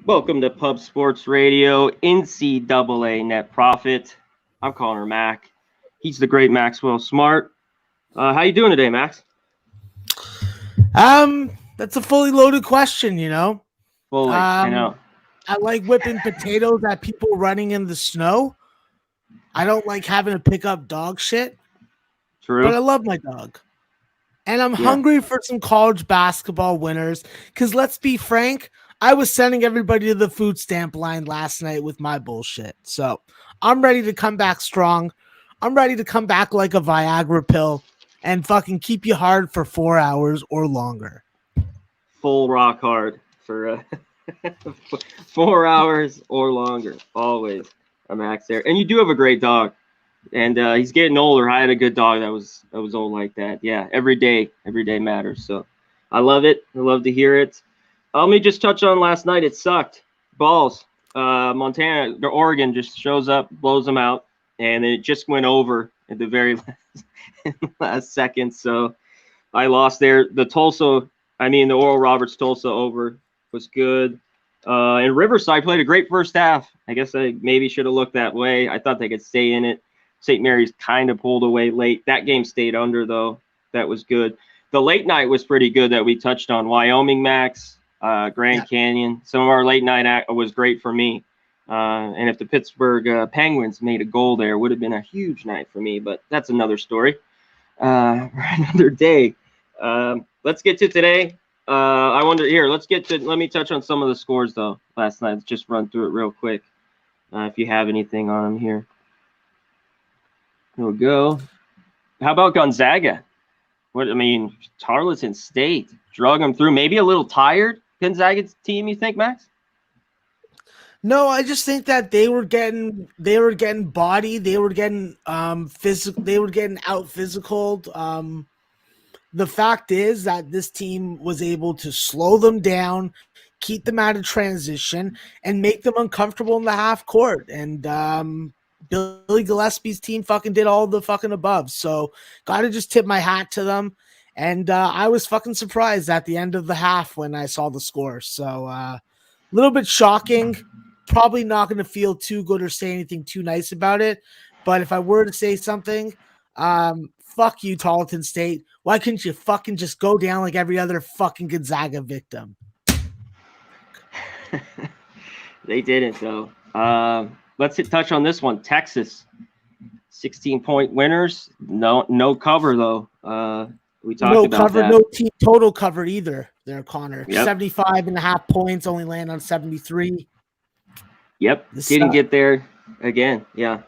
Welcome to Pub Sports Radio, NCAA Net Profit. I'm Conor Mack. He's the great Maxwell Smart. How you doing today, Max? That's a fully loaded question, Fully, I know. I like whipping potatoes at people running in the snow. I don't like having to pick up dog shit, True. but I love my dog. And I'm hungry for some college basketball winners because let's be frank, I was sending everybody to the food stamp line last night with my bullshit. So I'm ready to come back strong. I'm ready to come back like a Viagra pill and fucking keep you hard for 4 hours or longer. Full rock hard for 4 hours or longer. Always a Max there. And you do have a great dog. And he's getting older. I had a good dog that was old like that. Yeah, every day matters. So I love it. I love to hear it. Let me just touch on last night. It sucked. Balls. Montana, or Oregon just shows up, blows them out, and it just went over at the very last second. So I lost there. The Oral Roberts Tulsa over was good. And Riverside played a great first half. I guess I maybe should have looked that way. I thought they could stay in it. St. Mary's kind of pulled away late. That game stayed under, though. That was good. The late night was pretty good that we touched on. Wyoming, Max, Grand Canyon. Some of our late night was great for me. And if the Pittsburgh Penguins made a goal there, it would have been a huge night for me. But that's another story for another day. Let's get to today. Let me touch on some of the scores, though, last night. Let's just run through it real quick if you have anything on them here. Here we go. How about Gonzaga? Tarleton State drug them through. Maybe a little tired, Gonzaga's team, you think, Max? No, I just think that they were getting bodied. They were getting physical. They were getting out physical. The fact is that this team was able to slow them down, keep them out of transition, and make them uncomfortable in the half court. And Billy Gillespie's team fucking did all the fucking above. So gotta just tip my hat to them. And I was fucking surprised at the end of the half when I saw the score. So a little bit shocking. Probably not going to feel too good or say anything too nice about it. But if I were to say something, fuck you, Tarleton State. Why couldn't you fucking just go down like every other fucking Gonzaga victim? They didn't, though. Let's touch on this one. Texas, 16-point winners. No cover, though. We talked about cover, that. no team total cover either there, Connor. Yep. 75.5 points, only land on 73. Yep, didn't get there again. Yeah.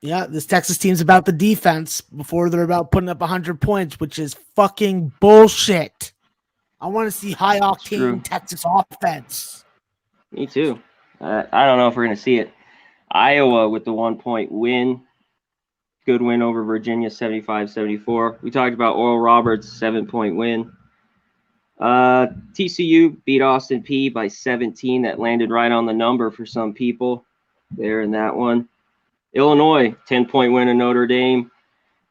Yeah, this Texas team's about the defense before they're about putting up 100 points, which is fucking bullshit. I want to see high-octane Texas offense. Me too. I don't know if we're going to see it. Iowa with the 1-point win. Good win over Virginia, 75-74. We talked about Oral Roberts, 7-point win. TCU beat Austin Peay by 17. That landed right on the number for some people there in that one. Illinois, 10-point win in Notre Dame.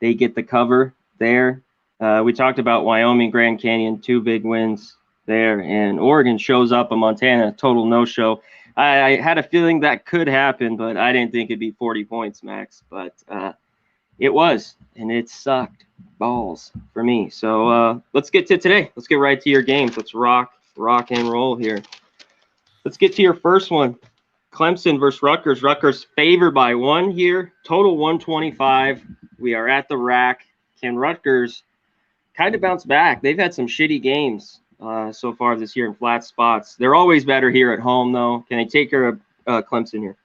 They get the cover there. We talked about Wyoming, Grand Canyon, 2 big wins there. And Oregon shows up in Montana, total no-show. I had a feeling that could happen, but I didn't think it'd be 40 points, Max. But it was, and it sucked balls for me. So let's get to today. Let's get right to your games. Let's rock and roll here. Let's get to your first one. Clemson versus Rutgers. Rutgers favored by 1 here. Total 125. We are at the rack. Can Rutgers kind of bounce back? They've had some shitty games so far this year in flat spots. They're always better here at home, though. Can they take care of Clemson here?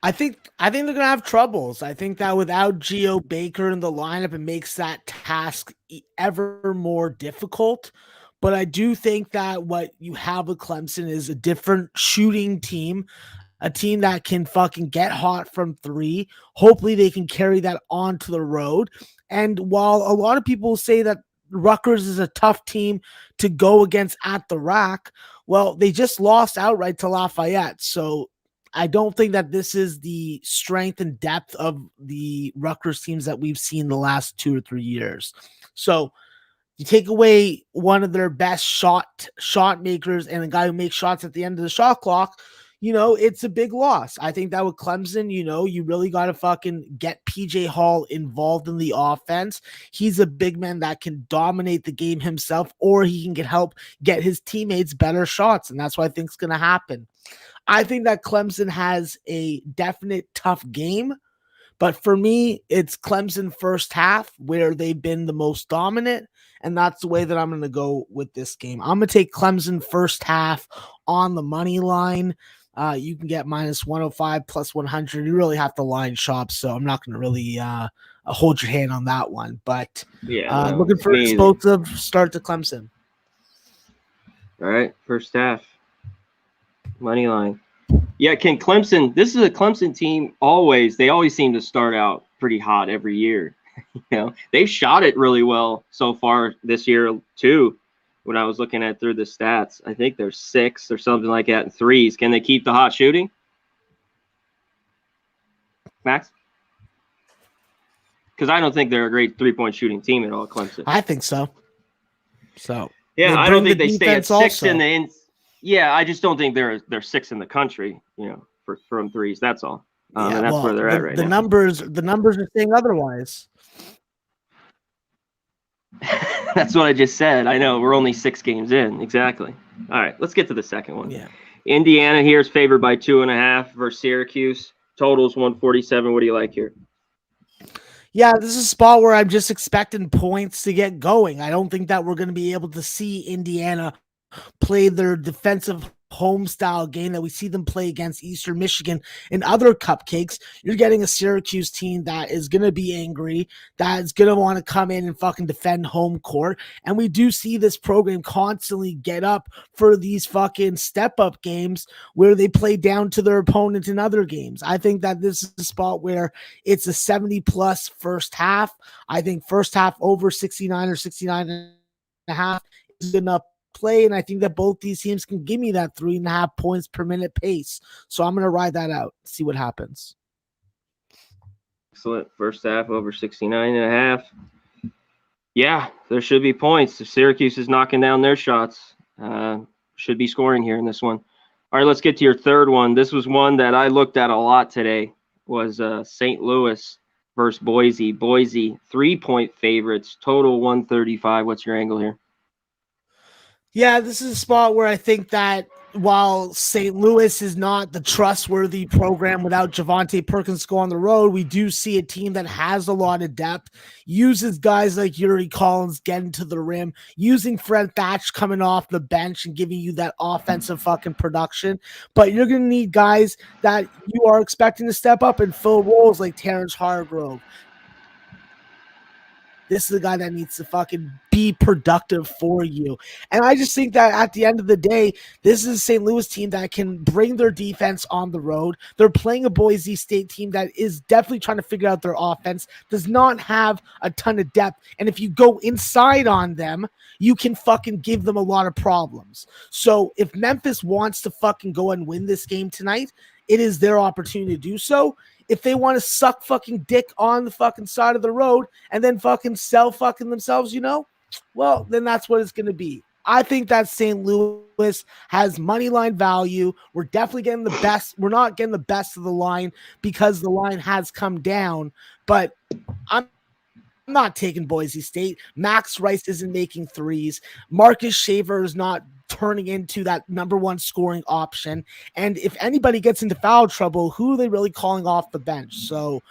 I think they're gonna have troubles. I think that without Geo Baker in the lineup, it makes that task ever more difficult. But I do think that what you have with Clemson is a different shooting team, a team that can fucking get hot from 3. Hopefully they can carry that onto the road. And while a lot of people say that Rutgers is a tough team to go against at the rack, well, they just lost outright to Lafayette. So I don't think that this is the strength and depth of the Rutgers teams that we've seen the last 2 or 3 years. So You take away one of their best shot makers and a guy who makes shots at the end of the shot clock, it's a big loss. I think that with Clemson, you really got to fucking get PJ Hall involved in the offense. He's a big man that can dominate the game himself, or he can help get his teammates better shots. And that's what I think is going to happen. I think that Clemson has a definite tough game. But for me, it's Clemson first half where they've been the most dominant, and that's the way that I'm going to go with this game. I'm going to take Clemson first half on the money line. You can get minus 105 plus 100. You really have to line shop, so I'm not going to really hold your hand on that one. But looking for an explosive start to Clemson. All right, first half. Money line. Yeah, this is a Clemson team they always seem to start out pretty hot every year. They've shot it really well so far this year too. When I was looking through the stats, I think they're 6 or something like that in threes. Can they keep the hot shooting? Max? Because I don't think they're a great 3-point shooting team at all, Clemson. I think so. Yeah, I don't think they stay at 6 in the Yeah, I just don't think they're 6 in the country, from threes. That's all. And that's where they're at right now. The numbers are saying otherwise. That's what I just said. I know we're only 6 games in. Exactly. All right, let's get to the second one. Yeah. Indiana here is favored by 2.5 versus Syracuse. Totals 147. What do you like here? Yeah, this is a spot where I'm just expecting points to get going. I don't think that we're going to be able to see Indiana play their defensive home style game that we see them play against Eastern Michigan and other cupcakes. You're getting a Syracuse team that is going to be angry, that is going to want to come in and fucking defend home court. And we do see this program constantly get up for these fucking step up games where they play down to their opponent in other games. I think that this is a spot where it's a 70 plus first half. I think first half over 69 or 69 and a half is enough play, and I think that both these teams can give me that 3.5 points per minute pace. So I'm going to ride that out, see what happens. Excellent. First half over 69.5. Yeah, there should be points. If Syracuse is knocking down their shots, should be scoring here in this one. All right, let's get to your third one. This was one that I looked at a lot today, was St. Louis versus Boise. Boise, 3-point favorites, total 135. What's your angle here? Yeah, this is a spot where I think that while St. Louis is not the trustworthy program without Javonte Perkins go on the road, we do see a team that has a lot of depth, uses guys like Yuri Collins getting to the rim, using Fred Thatch coming off the bench and giving you that offensive fucking production. But you're going to need guys that you are expecting to step up and fill roles like Terrence Hargrove. This is the guy that needs to fucking be productive for you. And I just think that at the end of the day, this is a St. Louis team that can bring their defense on the road. They're playing a Boise State team that is definitely trying to figure out their offense, does not have a ton of depth. And if you go inside on them, you can fucking give them a lot of problems. So if Memphis wants to fucking go and win this game tonight, it is their opportunity to do so. If they want to suck fucking dick on the fucking side of the road and then fucking sell fucking themselves, well, then that's what it's going to be. I think that St. Louis has money line value. We're definitely getting the best. We're not getting the best of the line because the line has come down, but I'm not taking Boise State. Max Rice isn't making threes. Marcus Shaver is not turning into that number one scoring option. And if anybody gets into foul trouble, who are they really calling off the bench? So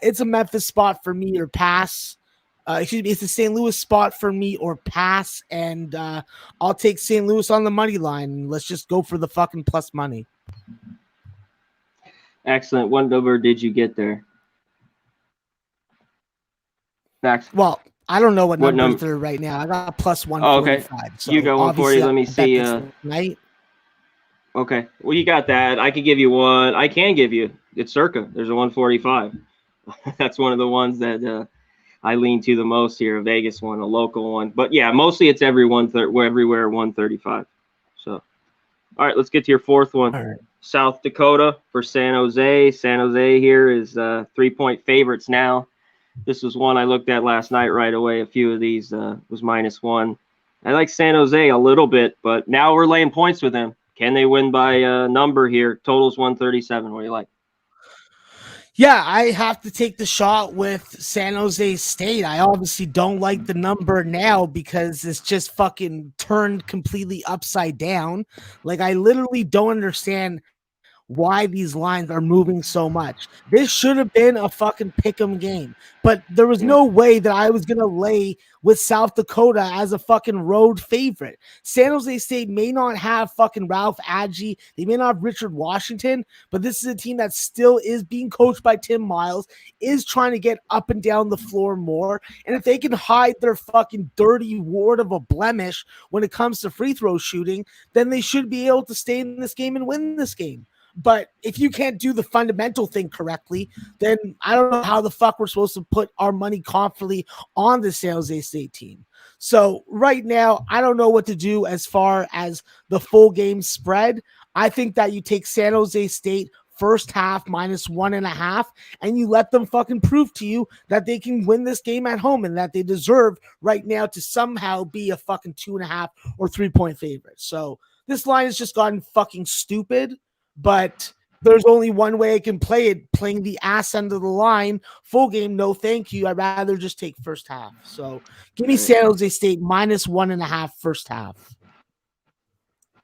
it's a Memphis spot for me or pass. It's a St. Louis spot for me or pass. And I'll take St. Louis on the money line. Let's just go for the fucking plus money. Excellent. What number did you get there? Max? Well, I don't know what numbers they're right now. I got plus 145. Oh, okay. So you got 140. Let me see. Right? Okay. Well, you got that. I could give you one. I can give you. It's circa. There's a 145. That's one of the ones that I lean to the most here. A Vegas one, a local one. But yeah, mostly it's everywhere 135. So, all right, let's get to your fourth one. All right. South Dakota for San Jose. San Jose here is 3-point favorites now. This was one I looked at last night right away. A few of these was -1. I like San Jose a little bit, but now we're laying points with them. Can they win by a number here? Total's 137. What do you like? Yeah, I have to take the shot with San Jose State. I obviously don't like the number now because it's just fucking turned completely upside down. Like, I literally don't understand why these lines are moving so much. This should have been a fucking pick'em game, but there was no way that I was gonna lay with South Dakota as a fucking road favorite. San Jose State may not have fucking Ralph Agee, they may not have Richard Washington, but this is a team that still is being coached by Tim Miles, is trying to get up and down the floor more, and if they can hide their fucking dirty ward of a blemish when it comes to free throw shooting, then they should be able to stay in this game and win this game. But if you can't do the fundamental thing correctly, then I don't know how the fuck we're supposed to put our money confidently on the San Jose State team. So right now, I don't know what to do as far as the full game spread. I think that you take San Jose State first half -1.5, and you let them fucking prove to you that they can win this game at home and that they deserve right now to somehow be a fucking 2.5 or 3-point favorite. So this line has just gotten fucking stupid. But there's only one way I can play it, playing the ass end of the line. Full game, no thank you. I'd rather just take first half. So give me San Jose State -1.5 first half.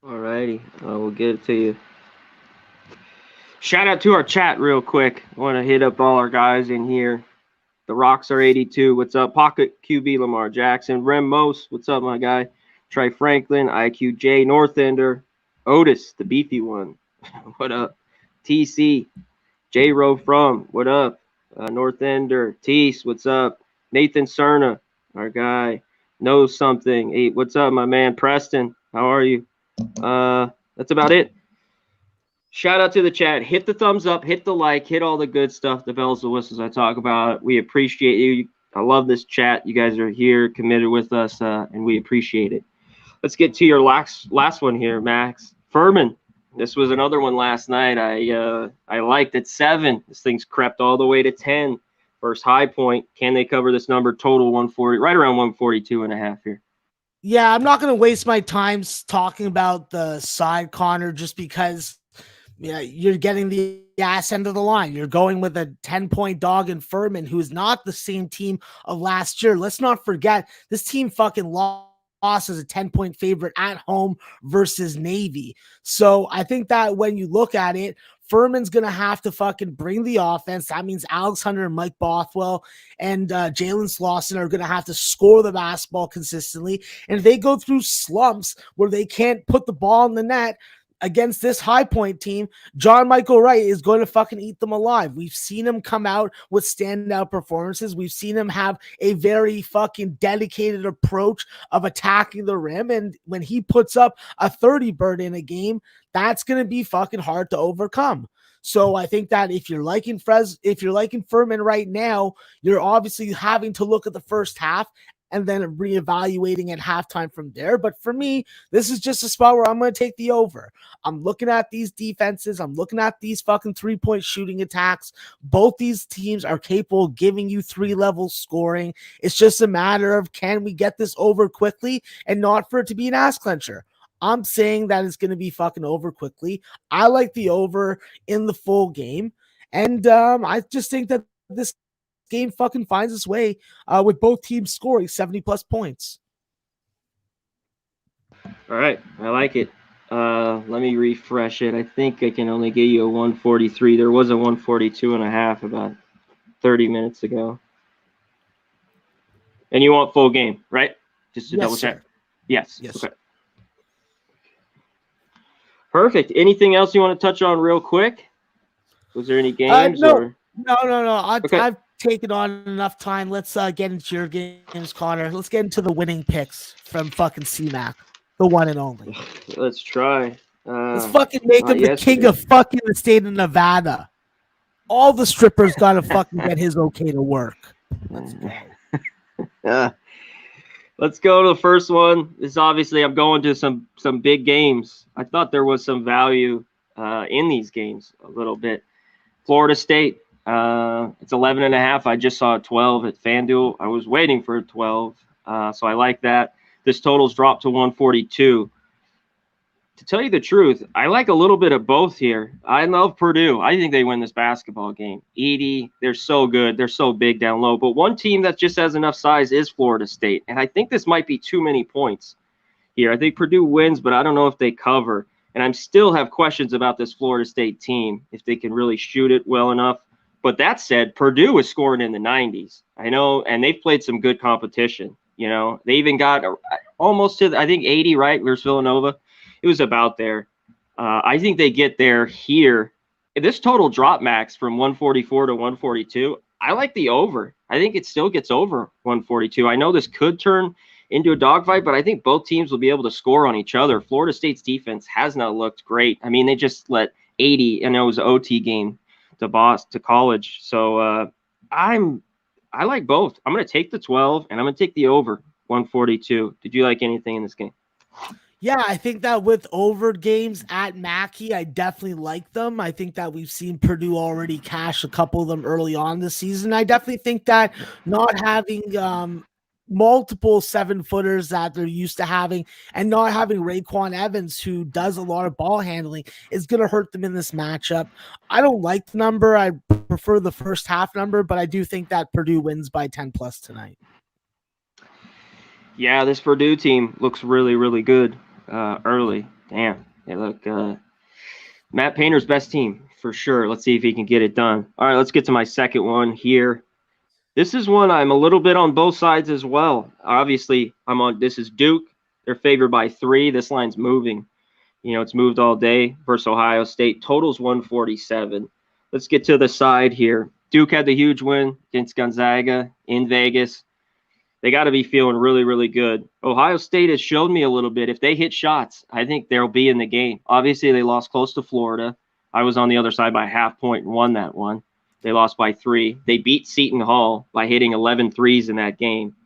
All righty. We'll get it to you. Shout out to our chat real quick. I want to hit up all our guys in here. The Rocks are 82. What's up? Pocket QB Lamar Jackson. Rem Mose. What's up, my guy? Trey Franklin. IQJ. Northender. Otis, the beefy one. What up? TC, J-Ro from, what up? North Ender, Tease, what's up? Nathan Cerna, our guy, knows something. Hey, what's up, my man? Preston, how are you? That's about it. Shout out to the chat. Hit the thumbs up, hit the like, hit all the good stuff, the bells and whistles I talk about. We appreciate you. I love this chat. You guys are here, committed with us, and we appreciate it. Let's get to your last one here, Max. Furman. This was another one last night. I liked at 7. This thing's crept all the way to 10. First high point. Can they cover this number? Total 140, right around 142.5 here. Yeah, I'm not going to waste my time talking about the side, Connor, just because you're getting the ass end of the line. You're going with a 10-point dog in Furman, who is not the same team of last year. Let's not forget, this team fucking lost as a 10-point favorite at home versus Navy. So I think that when you look at it, Furman's going to have to fucking bring the offense. That means Alex Hunter and Mike Bothwell and Jalen Slauson are going to have to score the basketball consistently. And if they go through slumps where they can't put the ball in the net against this high point team, John Michael Wright is going to fucking eat them alive. We've seen him come out with standout performances. We've seen him have a very fucking dedicated approach of attacking the rim. And when he puts up a 30 bird in a game, that's going to be fucking hard to overcome. So I think that if you're liking Furman right now, you're obviously having to look at the first half and then reevaluating at halftime from there. But for me, this is just a spot where I'm going to take the over. I'm looking at these defenses. I'm looking at these fucking 3-point shooting attacks. Both these teams are capable of giving you 3-level scoring. It's just a matter of, can we get this over quickly and not for it to be an ass clencher? I'm saying that it's going to be fucking over quickly. I like the over in the full game. And I just think that this game fucking finds its way with both teams scoring 70+ points. All right, I like it. Let me refresh it. I think I can only get you a 143. There was a 142.5 about 30 minutes ago. And you want full game, right? Just to double check. Yes. Okay. Perfect. Anything else you want to touch on real quick? Was there any games? No. I've taken on enough time. Let's get into your games, Connor. Let's get into the winning picks from fucking CMAC, the one and only. Let's try. Let's fucking make him the king of fucking the state of Nevada. All the strippers got to fucking get his okay to work. Let's go. Let's go to the first one. This obviously, I'm going to some big games. I thought there was some value in these games a little bit. Florida State It's 11.5. I just saw a 12 at FanDuel. I was waiting for a 12, so I like that. This total's dropped to 142. To tell you the truth, I like a little bit of both here. I love Purdue. I think they win this basketball game. Edie, they're so good. They're so big down low. But one team that just has enough size is Florida State. And I think this might be too many points here. I think Purdue wins, but I don't know if they cover. And I still have questions about this Florida State team, if they can really shoot it well enough. But that said, Purdue is scoring in the 90s. I know, and they've played some good competition. You know, they even got almost to, I think, 80, right, versus Villanova. It was about there. I think they get there here. This total drop, Max, from 144 to 142, I like the over. I think it still gets over 142. I know this could turn into a dogfight, but I think both teams will be able to score on each other. Florida State's defense has not looked great. I mean, they just let 80, and it was an OT game to college. So I like both. I'm going to take the 12, and I'm going to take the over 142. Did you like anything in this game? Yeah, I think that with over games at Mackey, I definitely like them. I think that we've seen Purdue already cash a couple of them early on this season. I definitely think that not having multiple 7-footers that they're used to having and not having Raekwon Evans, who does a lot of ball handling, is going to hurt them in this matchup. I don't like the number. I prefer the first half number, but I do think that Purdue wins by 10 plus tonight. Yeah, this Purdue team looks really, really good. Early. Damn. They look Matt Painter's best team for sure. Let's see if he can get it done. All right, let's get to my second one here. This is one I'm a little bit on both sides as well. Obviously, this is Duke. They're favored by 3. This line's moving. You know, it's moved all day versus Ohio State. Total's 147. Let's get to the side here. Duke had the huge win against Gonzaga in Vegas. They got to be feeling really, really good. Ohio State has showed me a little bit. If they hit shots, I think they'll be in the game. Obviously, they lost close to Florida. I was on the other side by a half point and won that one. They lost by 3. They beat Seton Hall by hitting 11 threes in that game.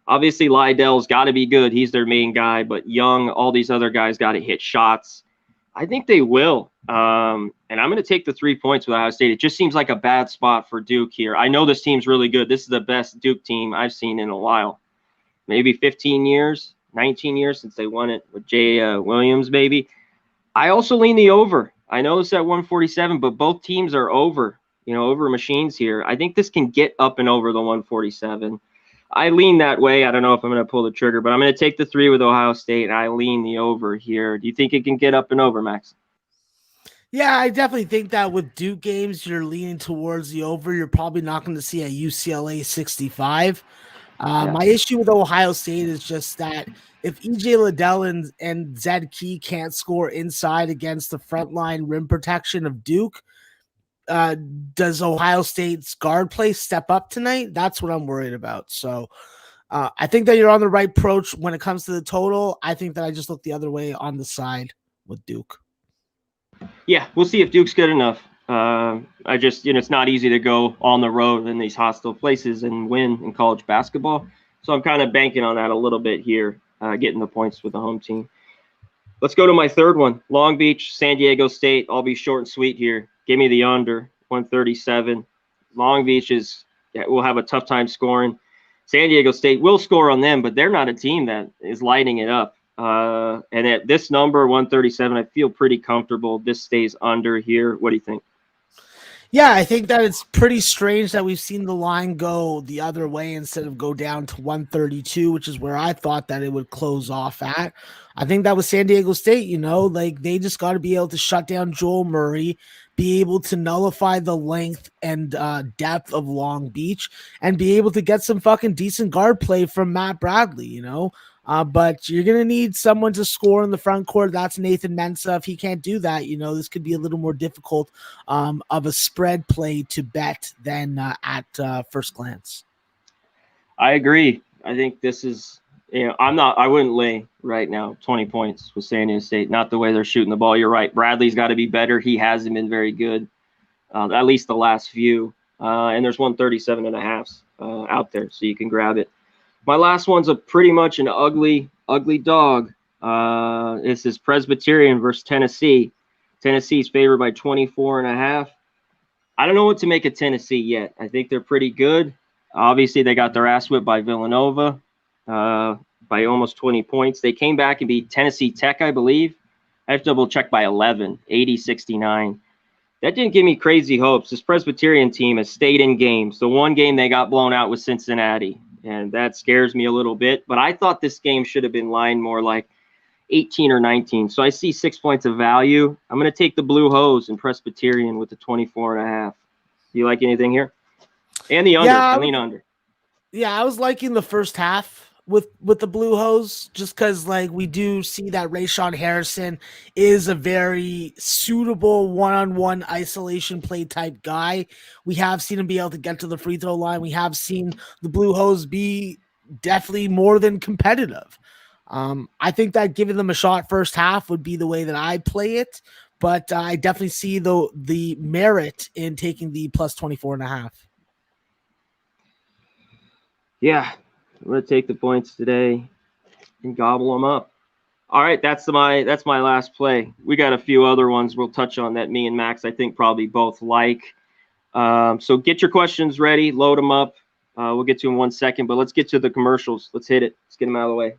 Obviously, Lydell's got to be good. He's their main guy. But Young, all these other guys got to hit shots. I think they will. And I'm going to take the 3 points with Ohio State. It just seems like a bad spot for Duke here. I know this team's really good. This is the best Duke team I've seen in a while. Maybe 15 years, 19 years since they won it with Jay Williams, maybe. I also lean the over. I know it's at 147, but both teams are over machines here. I think this can get up and over the 147. I lean that way. I don't know if I'm going to pull the trigger, but I'm going to take the 3 with Ohio State, and I lean the over here. Do you think it can get up and over, Max? Yeah, I definitely think that with Duke games, you're leaning towards the over. You're probably not going to see a UCLA 65. My issue with Ohio State is just that if EJ Liddell and Zed Key can't score inside against the frontline rim protection of Duke, does Ohio State's guard play step up tonight? That's what I'm worried about. So I think that you're on the right approach when it comes to the total. I think that I just look the other way on the side with Duke. Yeah, we'll see if Duke's good enough. I just, it's not easy to go on the road in these hostile places and win in college basketball. So I'm kind of banking on that a little bit here, getting the points with the home team. Let's go to my third one. Long Beach, San Diego State. I'll be short and sweet here. Give me the under, 137. Long Beach will have a tough time scoring. San Diego State will score on them, but they're not a team that is lighting it up. And at this number, 137, I feel pretty comfortable. This stays under here. What do you think? Yeah, I think that it's pretty strange that we've seen the line go the other way instead of go down to 132, which is where I thought that it would close off at. I think that was San Diego State, they just got to be able to shut down Joel Murray, be able to nullify the length and depth of Long Beach, and be able to get some fucking decent guard play from Matt Bradley, But you're going to need someone to score in the front court. That's Nathan Mensah. If he can't do that, this could be a little more difficult of a spread play to bet than at first glance. I agree. I think this is, I wouldn't lay right now 20 points with San Diego State, not the way they're shooting the ball. You're right. Bradley's got to be better. He hasn't been very good, at least the last few. And there's 137.5 out there, so you can grab it. My last one's pretty much an ugly dog. This is Presbyterian versus Tennessee. Tennessee's favored by 24.5. I don't know what to make of Tennessee yet. I think they're pretty good. Obviously, they got their ass whipped by Villanova by almost 20 points. They came back and beat Tennessee Tech, I believe. I have to double check by 11, 80-69. That didn't give me crazy hopes. This Presbyterian team has stayed in games. The one game they got blown out was Cincinnati, and that scares me a little bit. But I thought this game should have been lined more like 18 or 19. So I see 6 points of value. I'm going to take the Blue Hose and Presbyterian with the 24.5. Do you like anything here? And the under. I lean under. Yeah, I was liking the first half with the Blue Hose, just because like we do see that Rayshawn Harrison is a very suitable one-on-one isolation play type guy. We have seen him be able to get to the free throw line. We have seen the Blue Hose be definitely more than competitive. I think that giving them a shot first half would be the way that I play it, but I definitely see the merit in taking the plus 24.5. Yeah, I'm going to take the points today and gobble them up. All right, that's my last play. We got a few other ones we'll touch on that me and Max I think probably both like. So get your questions ready, load them up. We'll get to them in 1 second, but let's get to the commercials. Let's hit it. Let's get them out of the way.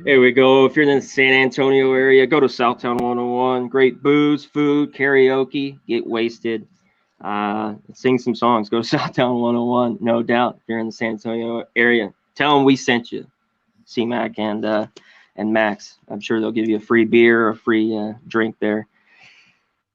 Here we go. If you're in the San Antonio area, go to Southtown 101. Great booze, food, karaoke, get wasted, sing some songs. Go to Southtown 101, no doubt. If you're in the San Antonio area, tell them we sent you, C-Mac and Max. I'm sure they'll give you a free beer or a free drink there.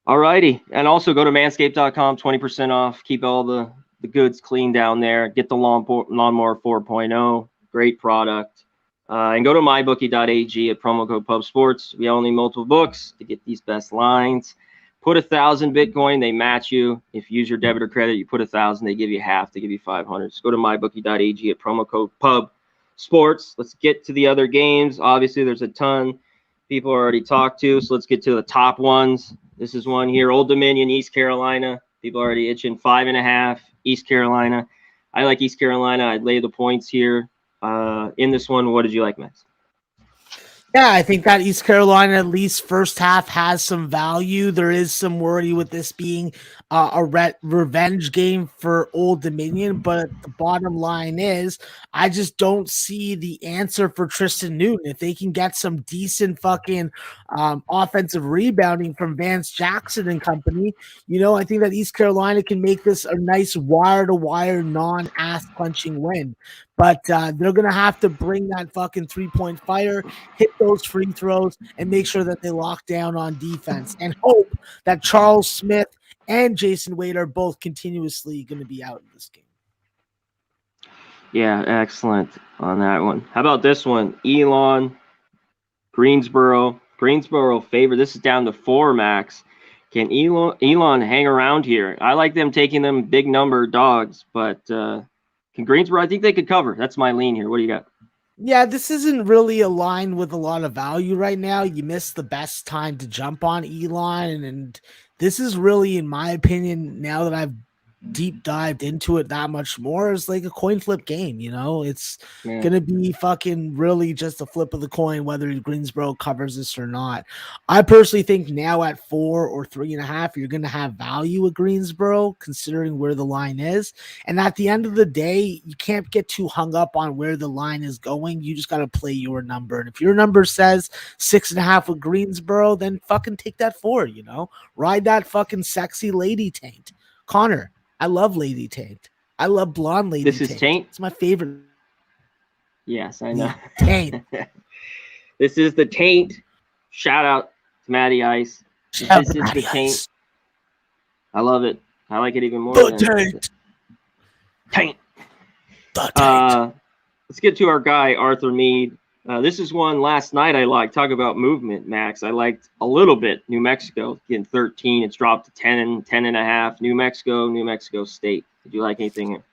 All righty. And also go to manscaped.com, 20% off. Keep all the goods clean down there. Get the Lawnmower 4.0. Great product. And go to mybookie.ag at promo code PubSports. We all need multiple books to get these best lines. Put 1,000 Bitcoin, they match you. If you use your debit or credit, you put 1,000, they give you half. They give you 500. So go to mybookie.ag at promo code PubSports. Let's get to the other games. Obviously, there's a ton people already talked to. So let's get to the top ones. This is one here, Old Dominion, East Carolina. People already itching 5.5, East Carolina. I like East Carolina. I'd lay the points here. In this one, what did you like, Max? Yeah, I think that East Carolina, at least first half, has some value. There is some worry with this being a revenge game for Old Dominion, but the bottom line is I just don't see the answer for Tristan Newton. If they can get some decent fucking offensive rebounding from Vance Jackson and company, I think that East Carolina can make this a nice wire-to-wire, non-ass-punching win. But they're going to have to bring that fucking three-point fire, hit those free throws, and make sure that they lock down on defense and hope that Charles Smith and Jason Wade are both continuously going to be out in this game. Yeah, excellent on that one. How about this one? Elon, Greensboro favor. This is down to 4, Max. Can Elon hang around here? I like them taking them big number dogs, but can Greensboro? I think they could cover. That's my lean here. What do you got? Yeah, this isn't really aligned with a lot of value right now. You missed the best time to jump on Elon, and this is really, in my opinion, now that I've deep dived into it that much more, is like a coin flip game. It's gonna be fucking really just a flip of the coin whether Greensboro covers this or not. I personally think now at 4 or 3.5 you're gonna have value at Greensboro considering where the line is, and at the end of the day you can't get too hung up on where the line is going. You just got to play your number, and if your number says 6.5 with Greensboro, then fucking take that 4. Ride that fucking sexy lady taint. Conor, I love Lady Taint. I love blonde Lady Taint. This is Taint? It's my favorite. Yes, I know. Taint. This is the taint. Shout out to Matty Ice. This is the taint. I love it. I like it even more. The taint. Taint. The taint. Let's get to our guy, Arthur Mead. This is one last night I liked. Talk about movement, Max. I liked a little bit New Mexico getting 13. It's dropped to 10, 10.5. New Mexico State. Did you like anything here?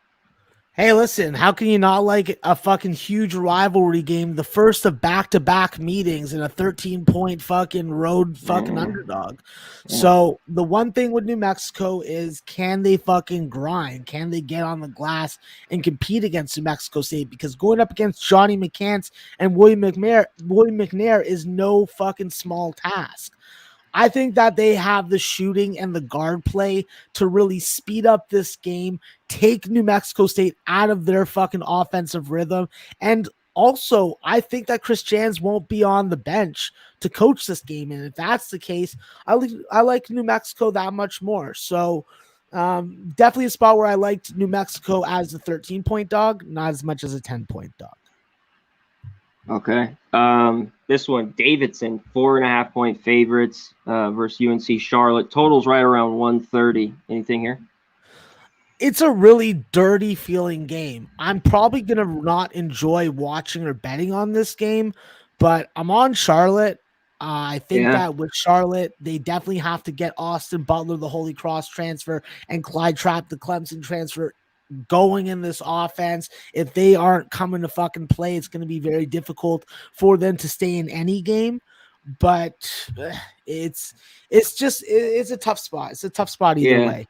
Hey, listen, how can you not like a fucking huge rivalry game, the first of back-to-back meetings in a 13-point fucking road fucking underdog? So the one thing with New Mexico is, can they fucking grind? Can they get on the glass and compete against New Mexico State? Because going up against Johnny McCants and William McNair is no fucking small task. I think that they have the shooting and the guard play to really speed up this game, take New Mexico State out of their fucking offensive rhythm. And also, I think that Chris Jans won't be on the bench to coach this game. And if that's the case, I like New Mexico that much more. So definitely a spot where I liked New Mexico as a 13-point dog, not as much as a 10-point dog. Okay. This one, Davidson, 4.5-point favorites versus UNC Charlotte. Total's right around 130. Anything here? It's a really dirty feeling game. I'm probably going to not enjoy watching or betting on this game, but I'm on Charlotte. I think that with Charlotte, they definitely have to get Austin Butler, the Holy Cross transfer, and Clyde Trapp, the Clemson transfer, going in this offense. If they aren't coming to fucking play, it's going to be very difficult for them to stay in any game. But it's a tough spot. It's a tough spot either way.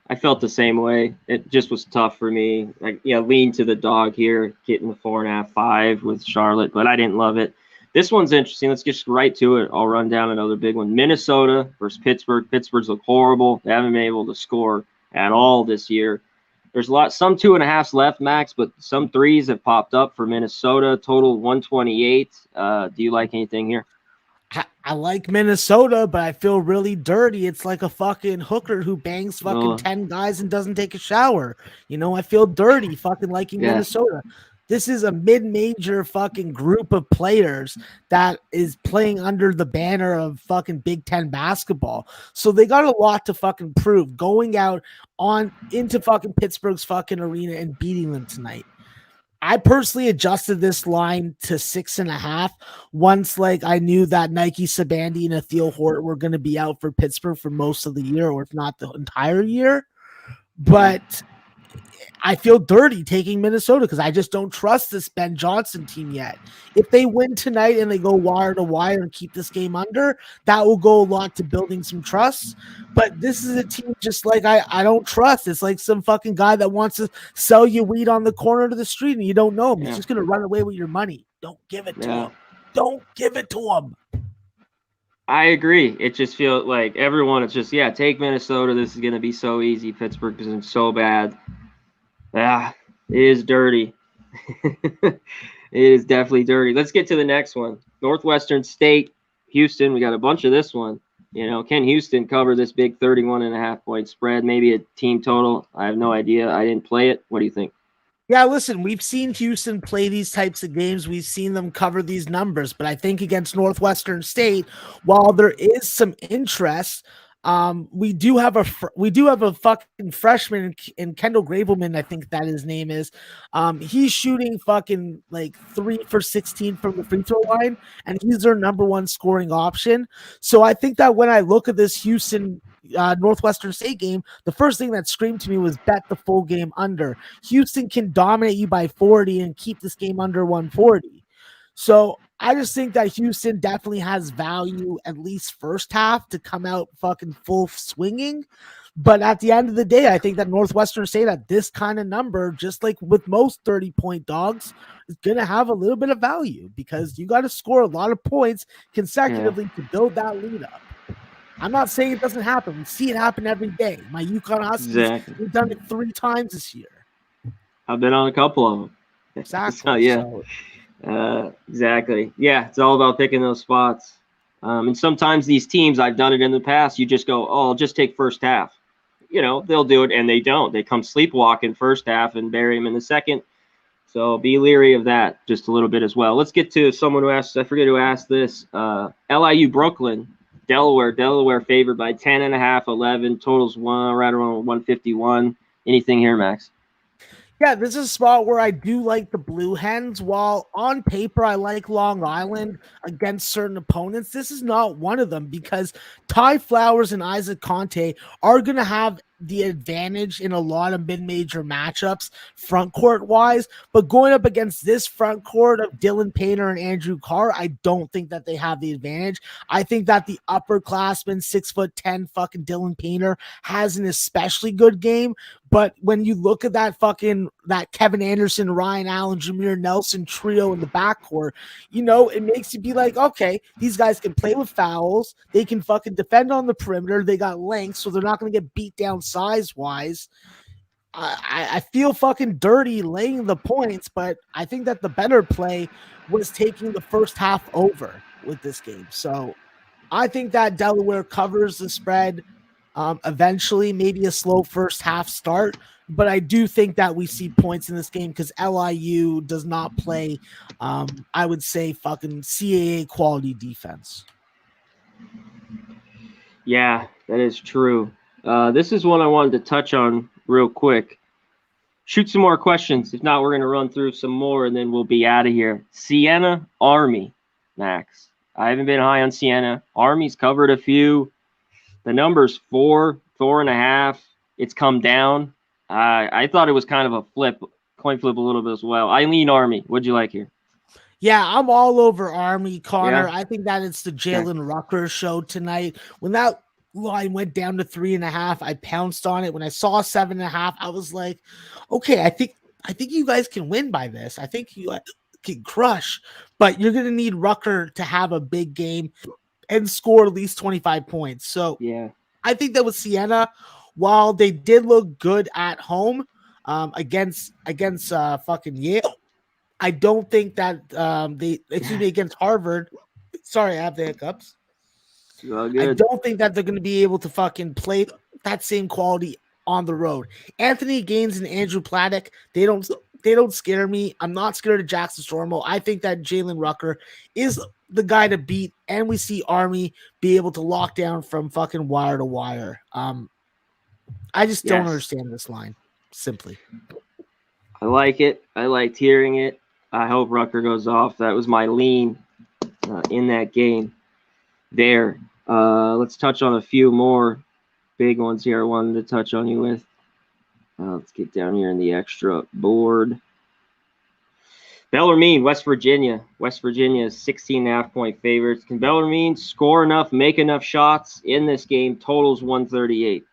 I felt the same way. It just was tough for me. Like, lean to the dog here, getting the 4.5, 5 with Charlotte, but I didn't love it. This one's interesting. Let's get right to it. I'll run down another big one. Minnesota versus Pittsburgh. Pittsburgh's look horrible. They haven't been able to score at all this year. There's some 2.5s left, Max, but some 3s have popped up for Minnesota. Total 128. Do you like anything here? I like Minnesota, but I feel really dirty. It's like a fucking hooker who bangs fucking 10 guys and doesn't take a shower. I feel dirty fucking liking Minnesota. This is a mid-major fucking group of players that is playing under the banner of fucking Big Ten basketball. So they got a lot to fucking prove going out into fucking Pittsburgh's fucking arena and beating them tonight. I personally adjusted this line to 6.5 once I knew that Nike Sabandy and Atheel Hort were going to be out for Pittsburgh for most of the year, or if not the entire year. But I feel dirty taking Minnesota because I just don't trust this Ben Johnson team yet. If they win tonight and they go wire to wire and keep this game under, that will go a lot to building some trust. But this is a team just I don't trust. It's like some fucking guy that wants to sell you weed on the corner of the street and you don't know him. He's just going to run away with your money. Don't give it to him. Don't give it to him. I agree. It just feels like everyone is just, take Minnesota. This is going to be so easy. Pittsburgh is so bad. It is dirty. It is definitely dirty. Let's get to the next one. Northwestern State, Houston. We got a bunch of this one. Can Houston cover this big 31.5-point spread? Maybe a team total. I have no idea. I didn't play it. What do you think? Yeah, listen, we've seen Houston play these types of games. We've seen them cover these numbers. But I think against Northwestern State, while there is some interest, we do have a fucking freshman in Kendall Gravelman, I think that his name is. He's shooting fucking 3 for 16 from the free throw line, and he's their number one scoring option. So I think that when I look at this Houston Northwestern State game, the first thing that screamed to me was bet the full game under. Houston can dominate you by 40 and keep this game under 140. So I just think that Houston definitely has value, at least first half, to come out fucking full swinging. But at the end of the day, I think that Northwestern State at this kind of number, just like with most 30-point dogs, is going to have a little bit of value because you got to score a lot of points consecutively to build that lead up. I'm not saying it doesn't happen. We see it happen every day. My UConn Huskies, we've done it 3 times this year. I've been on a couple of them. Exactly. Exactly. Yeah, it's all about picking those spots. And sometimes these teams, I've done it in the past, you just go, I'll just take first half. They'll do it, and they don't. They come sleepwalking first half and bury them in the second. So be leery of that just a little bit as well. Let's get to someone who asked, I forget who asked this. LIU Brooklyn, Delaware favored by 10.5, 11, totals right around 151. Anything here, Max? Yeah, this is a spot where I do like the Blue Hens. While on paper I like Long Island against certain opponents, this is not one of them because Ty Flowers and Isaac Conte are going to have the advantage in a lot of mid-major matchups front court wise, but going up against this front court of Dylan Painter and Andrew Carr, I don't think that they have the advantage. I think that the upperclassman 6'10" fucking Dylan Painter has an especially good game. But when you look at that Kevin Anderson, Ryan Allen, Jameer Nelson trio in the backcourt, it makes you be like, okay, these guys can play with fouls. They can fucking defend on the perimeter. They got length, so they're not going to get beat down size-wise. I feel fucking dirty laying the points, but I think that the better play was taking the first half over with this game. So I think that Delaware covers the spread. Eventually, maybe a slow first half start, but I do think that we see points in this game because LIU does not play, I would say, fucking CAA quality defense. Yeah, that is true. This is one I wanted to touch on real quick. Shoot some more questions. If not, we're going to run through some more, and then we'll be out of here. Siena Army, Max. I haven't been high on Siena. Army's covered a few. The number's 4.5. It's come down. I thought it was kind of a coin flip a little bit as well. I lean Army. What'd you like here? Yeah, I'm all over Army, Connor. Yeah. I think that it's the Jalen Rutgers show tonight. When that line went down to 3.5, I pounced on it. When I saw 7.5, I was like, okay, I think you guys can win by this. I think you can crush, but you're gonna need Rutgers to have a big game and score at least 25 points. So yeah, I think that with Siena, while they did look good at home against fucking Yale, I don't think that against Harvard. Sorry, I have the hiccups. I don't think that they're going to be able to fucking play that same quality on the road. Anthony Gaines and Andrew Plattek, they don't scare me. I'm not scared of Jackson Stormo. I think that Jalen Rucker is the guy to beat, and we see Army be able to lock down from fucking wire to wire. I just don't understand this line, simply. I like it. I liked hearing it. I hope Rucker goes off. That was my lean in that game there. Let's touch on a few more big ones here I wanted to touch on you with. Let's get down here in the extra board. Bellarmine, West Virginia. West Virginia is 16.5-point favorites. Can Bellarmine score enough, make enough shots in this game? Totals 138.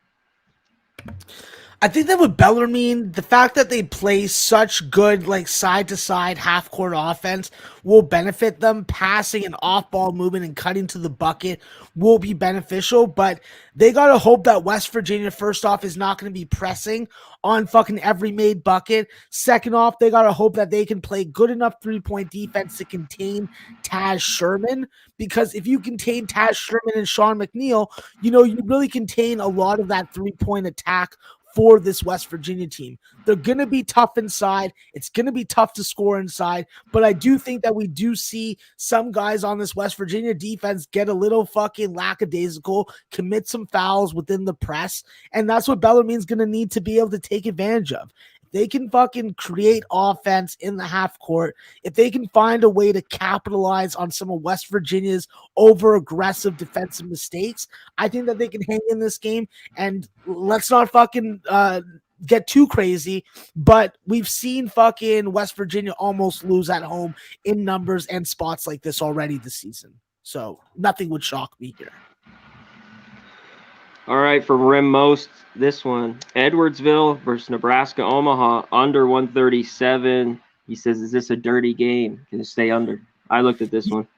I think that with Bellarmine, the fact that they play such good, like side-to-side half-court offense will benefit them. Passing and off-ball movement and cutting to the bucket will be beneficial, but they got to hope that West Virginia, first off, is not going to be pressing on fucking every made bucket. Second off, they got to hope that they can play good enough three-point defense to contain Taz Sherman, because if you contain Taz Sherman and Sean McNeil, you really contain a lot of that three-point attack for this West Virginia team. They're going to be tough inside. It's going to be tough to score inside, but I do think that we do see some guys on this West Virginia defense get a little fucking lackadaisical, commit some fouls within the press, and that's what Bellarmine's going to need to be able to take advantage of. They can fucking create offense in the half court. If they can find a way to capitalize on some of West Virginia's over aggressive defensive mistakes, I think that they can hang in this game. And let's not fucking get too crazy, but we've seen fucking West Virginia almost lose at home in numbers and spots like this already this season. So nothing would shock me here. All right, from Rim Most, this one, Edwardsville versus Nebraska Omaha, under 137. He says, is this a dirty game? Can it stay under? I looked at this one.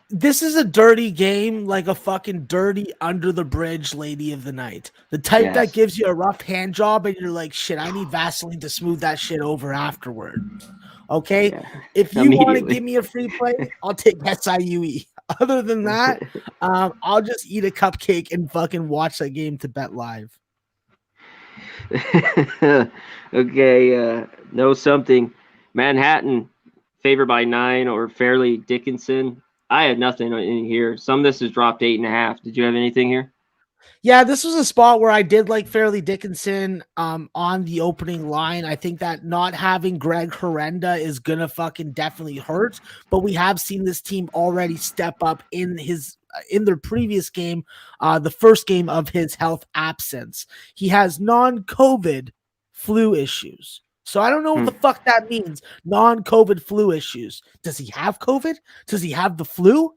This is a dirty game, like a fucking dirty under the bridge lady of the night. The type that gives you a rough hand job and you're like, shit, I need Vaseline to smooth that shit over afterward. Okay? Yeah, if you want to give me a free play, I'll take SIUE. Other than that, I'll just eat a cupcake and fucking watch that game to bet live. Okay, know something. Manhattan favored by 9 or Fairleigh Dickinson. I had nothing in here. Some of this has dropped 8.5. Did you have anything here? Yeah, this was a spot where I did like Fairleigh Dickinson on the opening line. I think that not having Greg Herenda is gonna fucking definitely hurt, but we have seen this team already step up in their previous game, the first game of his health absence. He has non-COVID flu issues. So I don't know what the fuck that means. Non-COVID flu issues. Does he have COVID? Does he have the flu?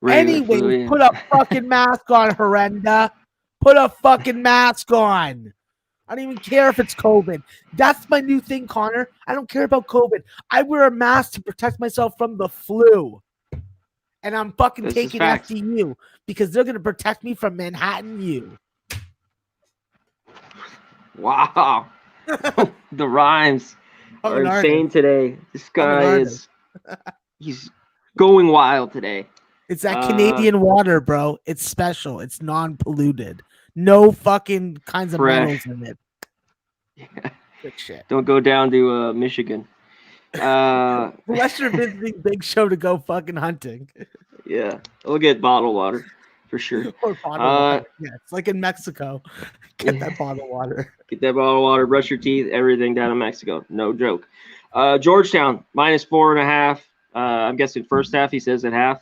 Anyway, put a fucking mask on, Herenda. Put a fucking mask on. I don't even care if it's COVID. That's my new thing, Connor. I don't care about COVID. I wear a mask to protect myself from the flu. And I'm fucking taking FDU because they're going to protect me from Manhattan U. Wow. The rhymes are insane today. This guy he's going wild today. It's that Canadian water, bro. It's special. It's non-polluted. No fucking kinds of metals in it. Yeah. Good shit. Don't go down to Michigan. Unless you're visiting Big Show to go fucking hunting. Yeah. We'll get bottled water for sure. Or bottled water. Yeah, it's like in Mexico. Get that bottled water. Get that bottled water, brush your teeth, everything down in Mexico. No joke. Georgetown, -4.5. I'm guessing first half, he says at half.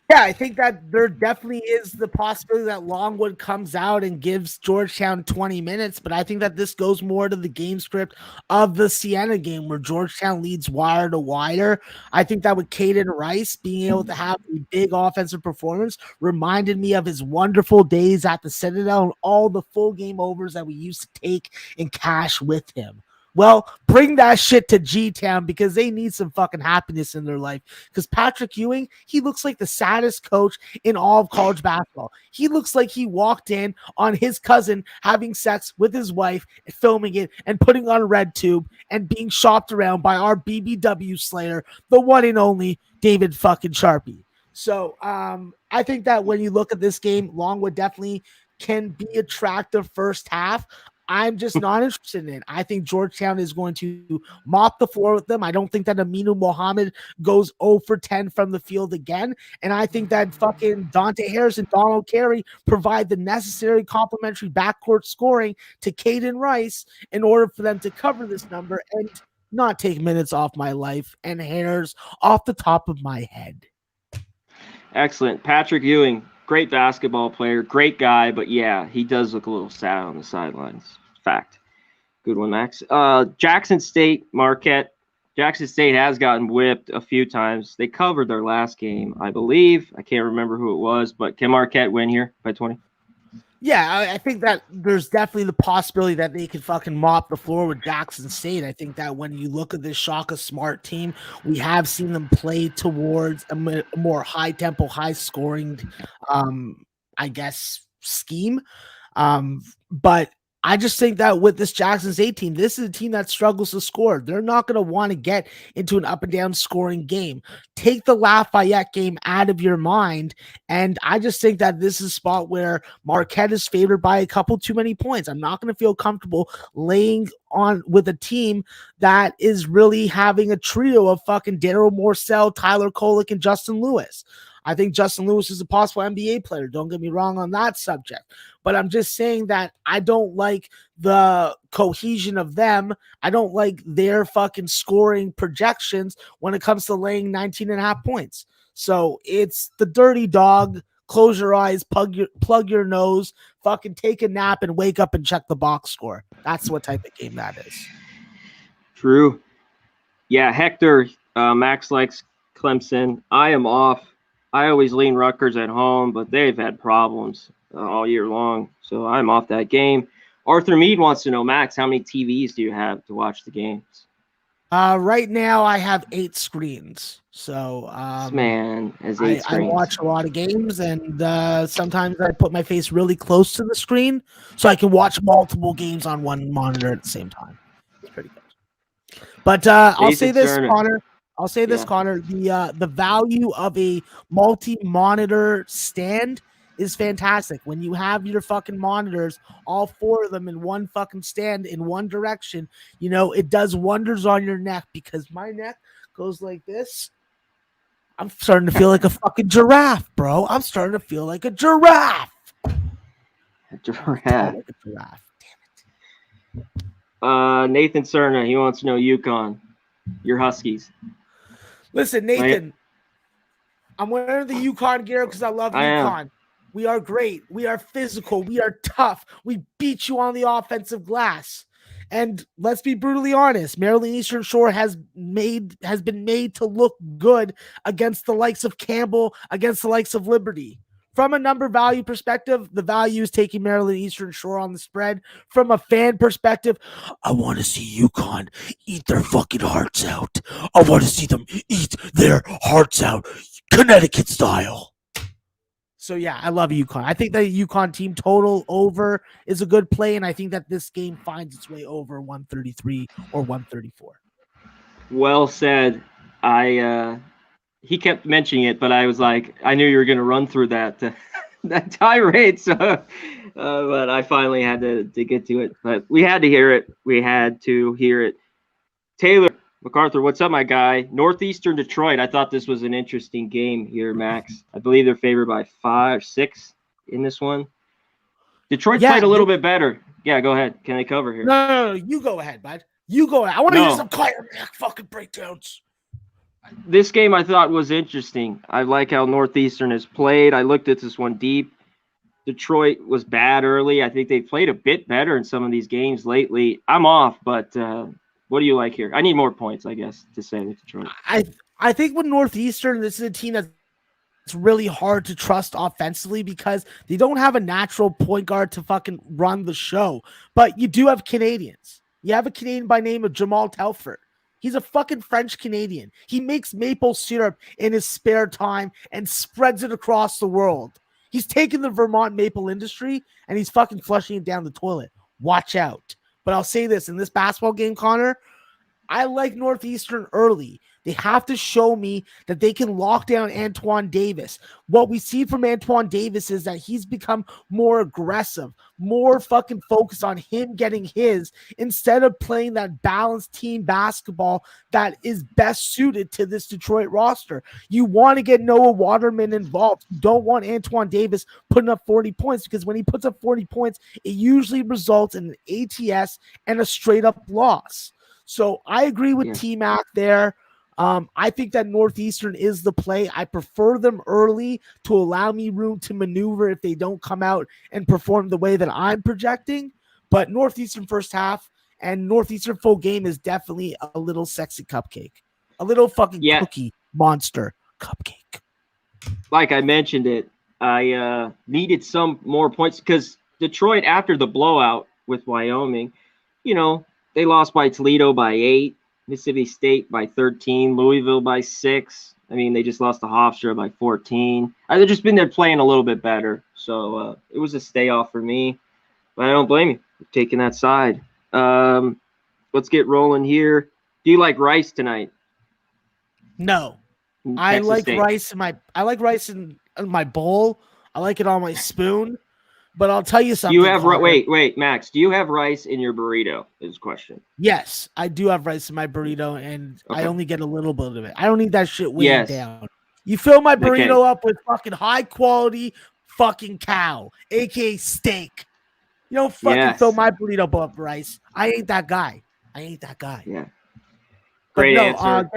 Yeah, I think that there definitely is the possibility that Longwood comes out and gives Georgetown 20 minutes, but I think that this goes more to the game script of the Siena game where Georgetown leads wire to wire. I think that with Caden Rice being able to have a big offensive performance reminded me of his wonderful days at the Citadel and all the full game overs that we used to take and cash with him. Well, bring that shit to G-Town because they need some fucking happiness in their life. Because Patrick Ewing, he looks like the saddest coach in all of college basketball. He looks like he walked in on his cousin having sex with his wife, filming it, and putting on a red tube and being shopped around by our BBW slayer, the one and only David fucking Sharpie. So I think that when you look at this game, Longwood definitely can be attractive first half. I'm just not interested in it. I think Georgetown is going to mop the floor with them. I don't think that Aminu Mohammed goes 0 for 10 from the field again. And I think that fucking Dante Harris and Donald Carey provide the necessary complementary backcourt scoring to Caden Rice in order for them to cover this number and not take minutes off my life and hairs off the top of my head. Excellent. Patrick Ewing. Great basketball player, great guy, but yeah, he does look a little sad on the sidelines. Fact. Good one, Max. Jackson State, Marquette. Jackson State has gotten whipped a few times. They covered their last game, I believe. I can't remember who it was, but can Marquette win here by 20? Yeah, I think that there's definitely the possibility that they could fucking mop the floor with Jackson State. I think that when you look at this Shaka Smart team, we have seen them play towards a more high-tempo, high-scoring, I guess, scheme. But I just think that with this Jackson State team, this is a team that struggles to score. They're not going to want to get into an up and down scoring game. Take the Lafayette game out of your mind. And I just think that this is a spot where Marquette is favored by a couple too many points. I'm not going to feel comfortable laying on with a team that is really having a trio of fucking Daryl Morcell, Tyler Kolek, and Justin Lewis. I think Justin Lewis is a possible NBA player. Don't get me wrong on that subject. But I'm just saying that I don't like the cohesion of them. I don't like their fucking scoring projections when it comes to laying 19.5 points. So it's the dirty dog. Close your eyes, plug your nose, fucking take a nap and wake up and check the box score. That's what type of game that is. True. Yeah, Hector, Max likes Clemson. I am off. I always lean Rutgers at home, but they've had problems all year long, so I'm off that game. Arthur Mead wants to know, Max, how many TVs do you have to watch the games? Right now, I have 8 screens. So this man has 8 screens. I watch a lot of games, and sometimes I put my face really close to the screen so I can watch multiple games on one monitor at the same time. It's pretty good. But I'll say this, Connor. Connor, the value of a multi-monitor stand is fantastic. When you have your fucking monitors, all 4 of them in one fucking stand in one direction, it does wonders on your neck, because my neck goes like this. I'm starting to feel like a fucking giraffe, bro. I'm starting to feel like a giraffe. Giraffe. Like a giraffe. Nathan Cerna, he wants to know UConn, your Huskies. Listen, Nathan, I'm wearing the UConn gear because I love UConn. We are great. We are physical. We are tough. We beat you on the offensive glass. And let's be brutally honest, Maryland Eastern Shore has been made to look good against the likes of Campbell, against the likes of Liberty. From a number value perspective, the value is taking Maryland Eastern Shore on the spread. From a fan perspective, I want to see UConn eat their fucking hearts out. I want to see them eat their hearts out, Connecticut style. So, yeah, I love UConn. I think that UConn team total over is a good play, and I think that this game finds its way over 133 or 134. Well said. He kept mentioning it, but I was like, I knew you were going to run through that that tirade. So, but I finally had to get to it. But we had to hear it. Taylor MacArthur, what's up, my guy? Northeastern Detroit. I thought this was an interesting game here, Max. I believe they're favored by 5, 6 in this one. Detroit played a little bit better. Yeah, go ahead. Can they cover here? No, you go ahead, bud. You go ahead. I want to hear some Mac fucking breakdowns. This game I thought was interesting. I like how Northeastern has played. I looked at this one deep. Detroit was bad early. I think they played a bit better in some of these games lately. I'm off, but what do you like here? I need more points, I guess, to say with Detroit. I think with Northeastern, this is a team that's really hard to trust offensively because they don't have a natural point guard to fucking run the show. But you do have Canadians. You have a Canadian by name of Jamal Telford. He's a fucking French Canadian. He makes maple syrup in his spare time and spreads it across the world. He's taken the Vermont maple industry and he's fucking flushing it down the toilet. Watch out. But I'll say this, in this basketball game, Connor, I like Northeastern early. They have to show me that they can lock down Antoine Davis. What we see from Antoine Davis is that he's become more aggressive, more fucking focused on him getting his instead of playing that balanced team basketball that is best suited to this Detroit roster. You want to get Noah Waterman involved. You don't want Antoine Davis putting up 40 points because when he puts up 40 points, it usually results in an ATS and a straight up loss. So I agree with T-Mac there. I think that Northeastern is the play. I prefer them early to allow me room to maneuver if they don't come out and perform the way that I'm projecting. But Northeastern first half and Northeastern full game is definitely a little sexy cupcake. A little fucking cookie monster cupcake. Like I mentioned it, I needed some more points because Detroit, after the blowout with Wyoming, they lost by Toledo by 8. Mississippi State by 13, Louisville by 6. I mean, they just lost to Hofstra by 14. They've just been there playing a little bit better. So it was a stay off for me. But I don't blame you for taking that side. Let's get rolling here. Do you like rice tonight? No. I like rice in my bowl. I like it on my spoon. But I'll tell you something. Wait, Max. Do you have rice in your burrito? Is the question. Yes, I do have rice in my burrito, and I only get a little bit of it. I don't need that shit weighed down. You fill my burrito up with fucking high quality fucking cow, aka steak. You don't fucking fill my burrito up with rice. I ain't that guy. Yeah. Great answer.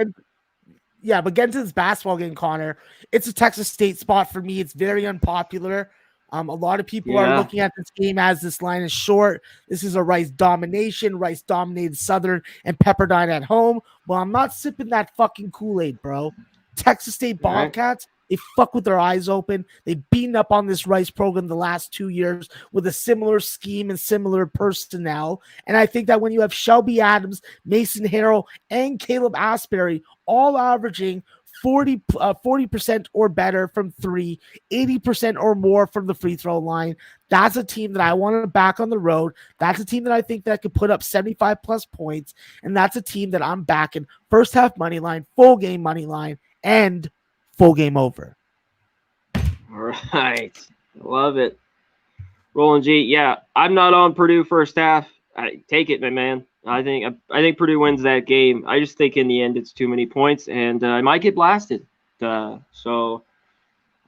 But getting to this basketball game, Connor, it's a Texas State spot for me. It's very unpopular. A lot of people are looking at this game as this line is short. This is a Rice domination. Rice dominated Southern and Pepperdine at home. Well, I'm not sipping that fucking Kool-Aid, bro. Texas State Bobcats, they fuck with their eyes open. They've beaten up on this Rice program the last 2 years with a similar scheme and similar personnel. And I think that when you have Shelby Adams, Mason Harrell, and Caleb Asbury all averaging 40% or better from 3, 80% or more from the free throw line. That's a team that I want to back on the road. That's a team that I think that could put up 75 plus points. And that's a team that I'm backing first half money line, full game money line, and full game over. All right. Love it. Roland G. Yeah, I'm not on Purdue first half. I take it, my man. I think Purdue wins that game. I just think in the end it's too many points, and I might get blasted. So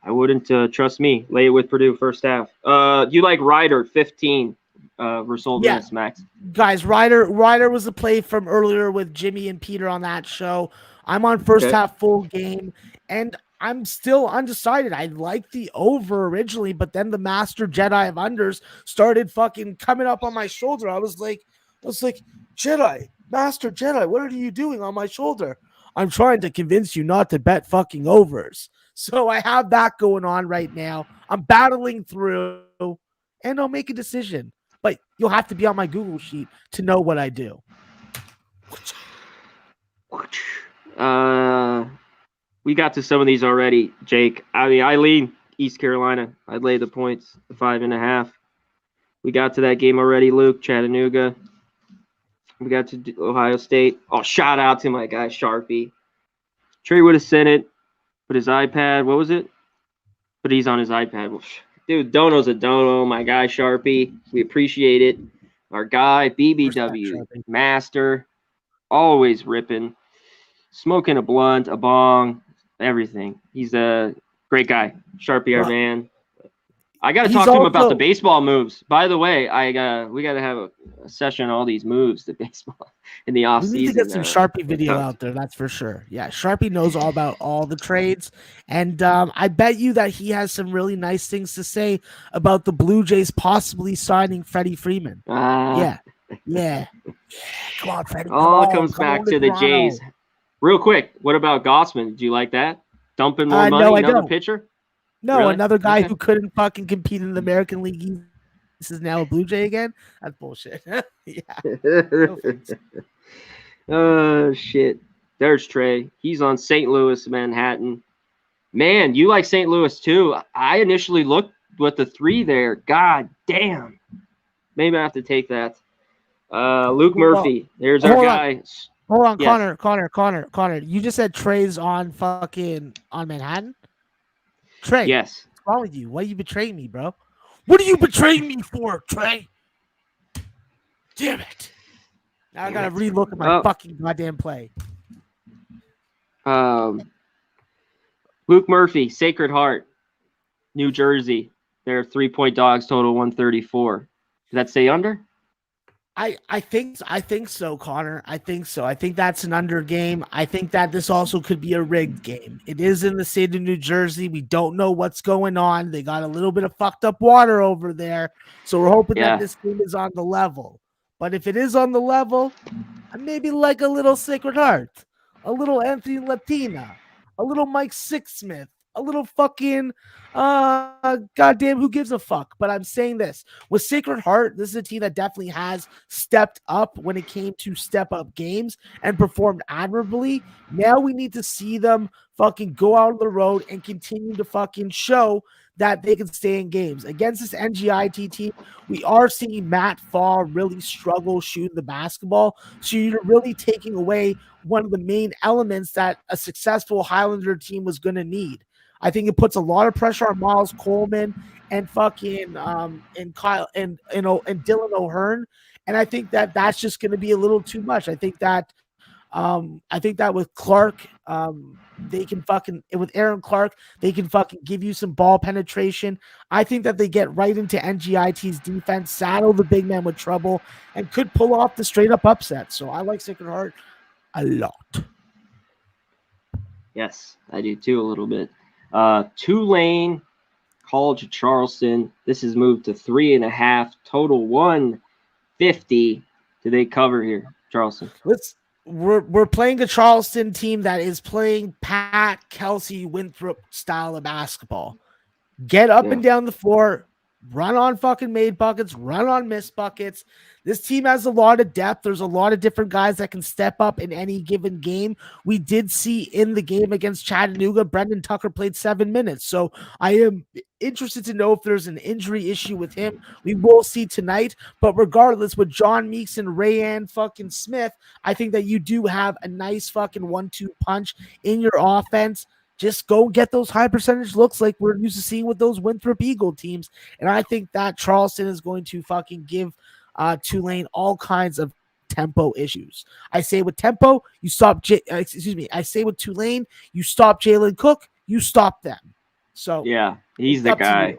I wouldn't trust me. Lay it with Purdue first half. You like Ryder 15 versus Ole Yeah. Miss, Max? Guys, Ryder was the play from earlier with Jimmy and Peter on that show. I'm on first Okay. half full game, and I'm still undecided. I liked the over originally, but then the Master Jedi of unders started fucking coming up on my shoulder. I was like, Jedi, Master Jedi, what are you doing on my shoulder? I'm trying to convince you not to bet fucking overs. So I have that going on right now. I'm battling through, and I'll make a decision. But you'll have to be on my Google sheet to know what I do. We got to some of these already, Jake. I mean, I lean East Carolina. I'd lay the points, the 5.5. We got to that game already, Luke. Chattanooga. We got to Ohio State. Oh, shout out to my guy Sharpie. Trey would have sent it, but his iPad. What was it? But he's on his iPad. Dude, Dono's a Dono. My guy Sharpie. We appreciate it. Our guy BBW Master. Always ripping. Smoking a blunt, a bong, everything. He's a great guy. Sharpie, our man. I got to talk to him about the baseball moves. By the way, we got to have a session on all these moves, the baseball in the off season. We need to get some Sharpie video out there, that's for sure. Yeah, Sharpie knows all about all the trades, and I bet you that he has some really nice things to say about the Blue Jays possibly signing Freddie Freeman. Yeah. Come on, Freddie. All comes back to the Jays. Real quick, what about Gossman? Did you like that? Dumping more money, another pitcher? No, really? Another guy who couldn't fucking compete in the American League. This is now a Blue Jay again? That's bullshit. Yeah. Oh, shit. There's Trey. He's on St. Louis, Manhattan. Man, you like St. Louis too. I initially looked with the 3 there. God damn. Maybe I have to take that. Luke Murphy. There's our guy. Hold on, yes. Connor. You just said Trey's on Manhattan? Trey. Yes. What's wrong with you? Why are you betraying me, bro? What are you betraying me for, Trey? Damn it. Now I gotta relook at my fucking goddamn play. Luke Murphy, Sacred Heart, New Jersey. They're 3-point dogs, total 134. Does that say under? I think so, Connor. I think so. I think that's an under game. I think that this also could be a rigged game. It is in the state of New Jersey. We don't know what's going on. They got a little bit of fucked up water over there. So we're hoping that this game is on the level. But if it is on the level, I maybe like a little Sacred Heart, a little Anthony Latina, a little Mike Sixsmith, a little fucking goddamn who gives a fuck. But I'm saying this with Sacred Heart, this is a team that definitely has stepped up when it came to step up games and performed admirably. Now we need to see them fucking go out on the road and continue to fucking show that they can stay in games. Against this NGIT team, we are seeing Matt Fall really struggle shooting the basketball. So you're really taking away one of the main elements that a successful Highlander team was going to need. I think it puts a lot of pressure on Miles Coleman and fucking and Kyle and Dylan O'Hearn, and I think that that's just going to be a little too much. I think that with Clark, they can fucking with Aaron Clark, they can fucking give you some ball penetration. I think that they get right into NGIT's defense, saddle the big man with trouble, and could pull off the straight up upset. So I like Sacred Heart a lot. Yes, I do too a little bit. Tulane, College of Charleston. This is moved to 3.5, total 150. Do they cover here, Charleston? We're playing a Charleston team that is playing Pat Kelsey Winthrop style of basketball. Get up and down the floor, run on fucking made buckets, run on missed buckets. This team has a lot of depth. There's a lot of different guys that can step up in any given game. We did see in the game against Chattanooga, Brendan Tucker played 7 minutes. So I am interested to know if there's an injury issue with him. We will see tonight. But regardless, with John Meeks and Rayanne fucking Smith, I think that you do have a nice fucking 1-2 punch in your offense. just go get those high percentage looks like we're used to seeing with those Winthrop Eagle teams. And I think that Charleston is going to fucking give Tulane all kinds of tempo issues. I say with tempo, you stop. I say with Tulane, you stop Jalen Cook, you stop them. So yeah, he's the guy.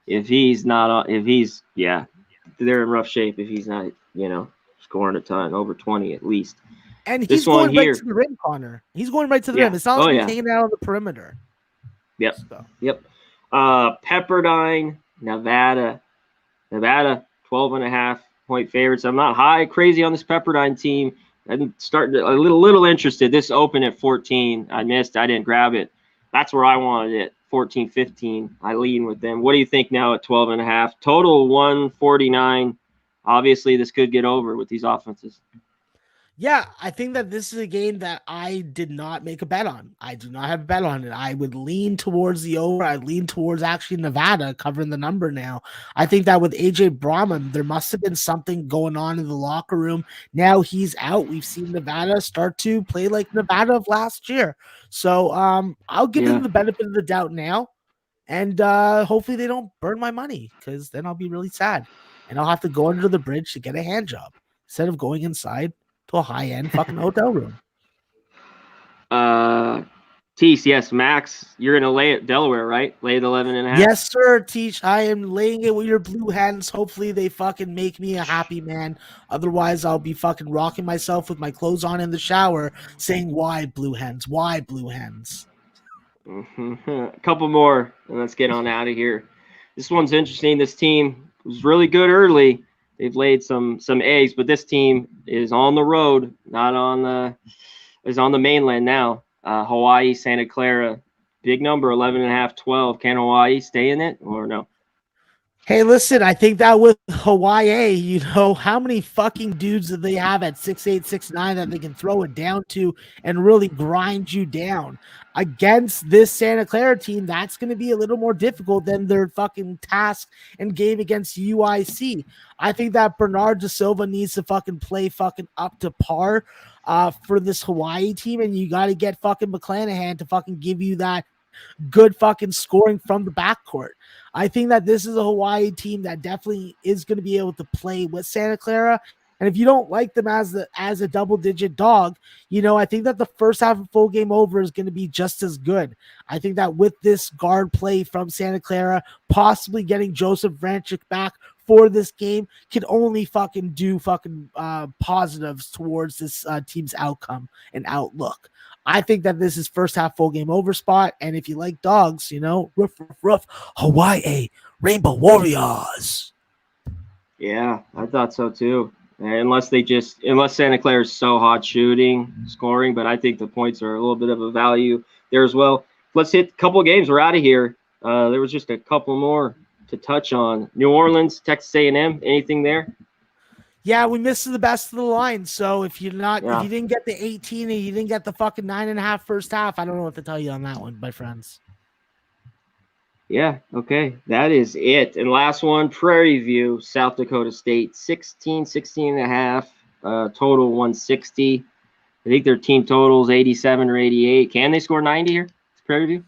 If he's not, they're in rough shape. If he's not, scoring a ton, over 20 at least. And he's going right to the rim, Connor. He's going right to the rim. It's not like he's hanging out on the perimeter. Yep. So. Yep. Pepperdine, Nevada. Nevada, 12.5-point favorites. I'm not crazy on this Pepperdine team. I'm starting to a little interested. This opened at 14. I missed. I didn't grab it. That's where I wanted it. 14-15. I lean with them. What do you think now at 12.5? Total 149. Obviously, this could get over with these offenses. Yeah, I think that this is a game that I did not make a bet on. I do not have a bet on it. I would lean towards the over. I'd lean towards actually Nevada covering the number now. I think that with AJ Brahman, there must have been something going on in the locker room. Now he's out. We've seen Nevada start to play like Nevada of last year. So I'll give them the benefit of the doubt now. And hopefully they don't burn my money, because then I'll be really sad. And I'll have to go under the bridge to get a hand job instead of going inside to a high-end fucking hotel room. Tease, yes, Max, you're going to lay it Delaware, right? Lay the 11.5? Yes, sir, Teach. I am laying it with your Blue Hens. Hopefully they fucking make me a happy man. Otherwise, I'll be fucking rocking myself with my clothes on in the shower saying, why Blue Hens? Why Blue Hens? Mm-hmm. A couple more, and let's get on out of here. This one's interesting. This team was really good early. They've laid some eggs, but this team is on the road, not on is on the mainland now. Hawaii, Santa Clara, big number, 11.5, 12. Can Hawaii stay in it or no? Hey, listen, I think that with Hawaii, how many fucking dudes do they have at 6'8", 6'9" that they can throw it down to and really grind you down? Against this Santa Clara team, that's going to be a little more difficult than their fucking task and game against UIC. I think that Bernard Da Silva needs to fucking play fucking up to par for this Hawaii team, and you got to get fucking McClanahan to fucking give you that good fucking scoring from the backcourt. I think that this is a Hawaii team that definitely is going to be able to play with Santa Clara. And if you don't like them as a double-digit dog, I think that the first half of full game over is going to be just as good. I think that with this guard play from Santa Clara, possibly getting Joseph Vrancic back for this game can only fucking do fucking positives towards this team's outcome and outlook. I think that this is first half full game over spot. And if you like dogs, roof, Hawaii, Rainbow Warriors. Yeah, I thought so too. Unless Santa Clara is so hot scoring, but I think the points are a little bit of a value there as well. Let's hit a couple of games. We're out of here. There was just a couple more to touch on. New Orleans, Texas A&M, anything there? Yeah, we missed the best of the line. So if you didn't get the 18 and you didn't get the fucking 9.5 first half, I don't know what to tell you on that one, my friends. Yeah, okay. That is it. And last one, Prairie View, South Dakota State, 16.5, total 160. I think their team total is 87 or 88. Can they score 90 here? Prairie View?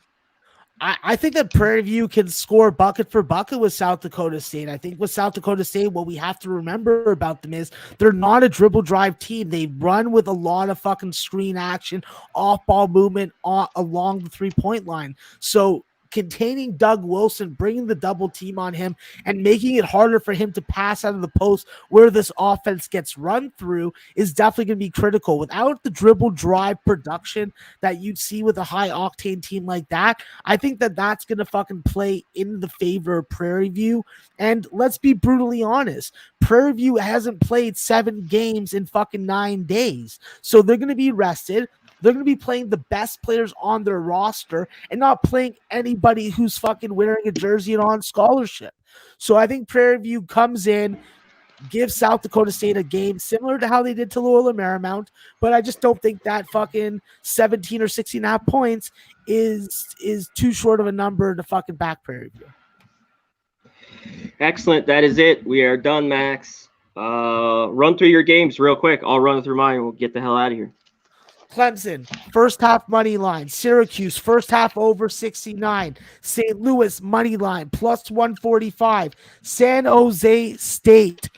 I think that Prairie View can score bucket for bucket with South Dakota State. I think with South Dakota State, what we have to remember about them is they're not a dribble drive team. They run with a lot of fucking screen action, off ball movement along the 3-point line. So containing Doug Wilson, bringing the double team on him, and making it harder for him to pass out of the post where this offense gets run through is definitely going to be critical. Without the dribble drive production that you'd see with a high octane team like that, I think that that's going to fucking play in the favor of Prairie View. And let's be brutally honest, Prairie View hasn't played 7 games in fucking 9 days. So they're going to be rested. They're going to be playing the best players on their roster and not playing anybody who's fucking wearing a jersey and on scholarship. So I think Prairie View comes in, gives South Dakota State a game similar to how they did to Loyola Marymount, but I just don't think that fucking 17 or 16.5 points is too short of a number to fucking back Prairie View. Excellent. That is it. We are done, Max. Run through your games real quick. I'll run through mine. We'll get the hell out of here. Clemson, first half money line. Syracuse, first half over 69. St. Louis, money line, plus 145. San Jose State,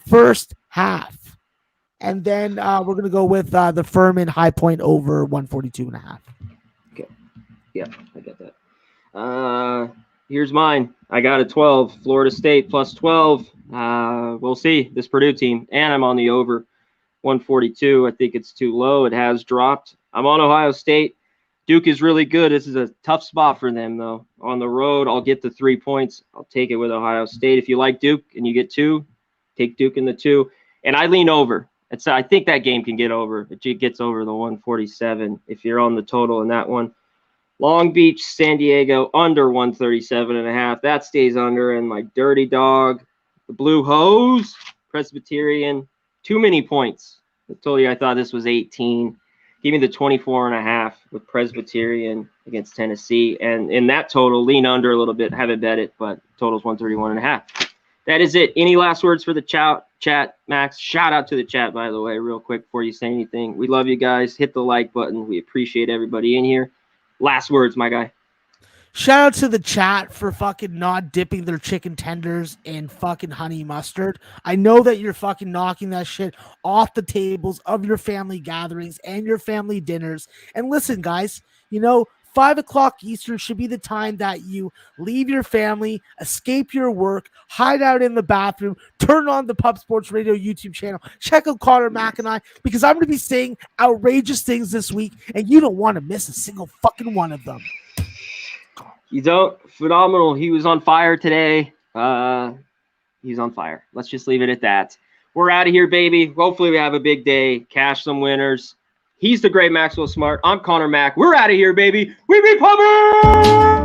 first half. And then we're going to go with the Furman high point over 142.5. Okay. Yeah, I get that. Here's mine. I got a 12. Florida State plus 12. We'll see this Purdue team. And I'm on the over 142. I think it's too low. It has dropped. I'm on Ohio State. Duke is really good. This is a tough spot for them, though. On the road, I'll get the 3 points. I'll take it with Ohio State. If you like Duke and you get 2, take Duke in the 2. And I lean over. I think that game can get over. It gets over the 147 if you're on the total in that one. Long Beach, San Diego, under 137.5. That stays under. And my dirty dog, the Blue Hose, Presbyterian, too many points. I told you I thought this was 18. Give me the 24.5 with Presbyterian against Tennessee. And in that total, lean under a little bit. Haven't bet it, but total's 131.5. That is it. Any last words for the chat, Max? Shout out to the chat, by the way, real quick before you say anything. We love you guys. Hit the like button. We appreciate everybody in here. Last words, my guy. Shout out to the chat for fucking not dipping their chicken tenders in fucking honey mustard. I know that you're fucking knocking that shit off the tables of your family gatherings and your family dinners. And listen, guys, 5 o'clock Eastern should be the time that you leave your family, escape your work, hide out in the bathroom, turn on the Pub Sports Radio YouTube channel, check out Conor, Mac, and I, because I'm going to be saying outrageous things this week, and you don't want to miss a single fucking one of them. You don't? Phenomenal. He was on fire today. He's on fire. Let's just leave it at that. We're out of here, baby. Hopefully we have a big day. Cash some winners. He's the great Maxwell Smart. I'm Conor Mack. We're out of here, baby. We be pumping!